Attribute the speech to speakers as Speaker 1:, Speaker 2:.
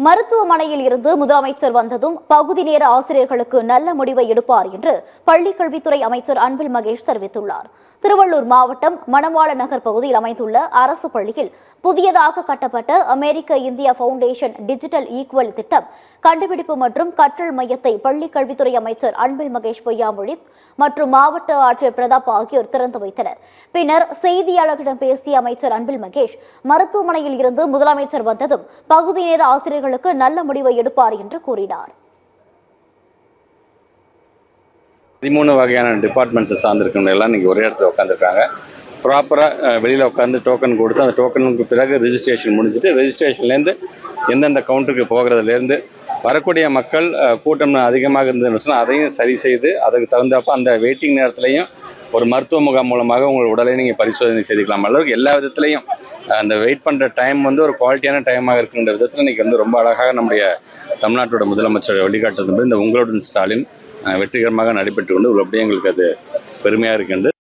Speaker 1: மருத்துவமனையில் இருந்து முதலமைச்சர் வந்ததும் பகுதி நேர ஆசிரியர்களுக்கு நல்ல முடிவை எடுப்பார் என்று பள்ளிக்கல்வித்துறை அமைச்சர் அன்பில் மகேஷ் தெரிவித்துள்ளார். திருவள்ளூர் மாவட்டம் மணவாள நகர் பகுதியில் அமைந்துள்ள அரசு பள்ளியில் புதியதாக கட்டப்பட்ட அமெரிக்க இந்தியா பவுண்டேஷன் டிஜிட்டல் ஈக்குவல் திட்டம் கண்டுபிடிப்பு மற்றும் கற்றல் மையத்தை பள்ளிக்கல்வித்துறை அமைச்சர் அன்பில் மகேஷ் பொய்யாமொழி மற்றும் மாவட்ட ஆட்சியர் பிரதாப் ஆகியோர் திறந்து வைத்தனர். பின்னர் செய்தியாளர்களிடம் பேசிய அமைச்சர் அன்பில் மகேஷ் மருத்துவமனையில் இருந்து முதலமைச்சர் வந்ததும் பகுதி நேர ஆசிரியர்களுக்கு நல்ல முடிவை எடுப்பார் என்று கூறினார்.
Speaker 2: 13 வகையான டிபார்ட்மெண்ட்ஸை சார்ந்திருக்கவங்க எல்லாம் இன்றைக்கி ஒரே இடத்துல உட்காந்துருக்காங்க. ப்ராப்பராக வெளியில் உட்காந்து டோக்கன் கொடுத்து அந்த டோக்கனுக்கு பிறகு ரெஜிஸ்ட்ரேஷன் முடிஞ்சுட்டு ரெஜிஸ்ட்ரேஷன்லேருந்து எந்தெந்த கவுண்டருக்கு போகிறதுலேருந்து வரக்கூடிய மக்கள் கூட்டம் அதிகமாக இருந்ததுன்னு சொன்னால் அதையும் சரி செய்து அதுக்கு தகுந்தப்போ அந்த வெயிட்டிங் நேரத்துலையும் ஒரு மருத்துவ முகாம் மூலமாக உங்கள் உடலை நீங்கள் பரிசோதனை செய்துக்கலாம். அளவுக்கு எல்லா விதத்துலையும் அந்த வெயிட் பண்ணுற டைம் ஒரு குவாலிட்டியான டைமாக இருக்குன்ற விதத்தில் இன்றைக்கி ரொம்ப அழகாக நம்முடைய தமிழ்நாட்டோட முதலமைச்சர் வழிகாட்டுறது இந்த உங்களுடன் ஸ்டாலின் வெற்றிகரமாக நடைபெற்று கொண்டு அப்படியே எங்களுக்கு அது பெருமையாக இருக்கின்றது.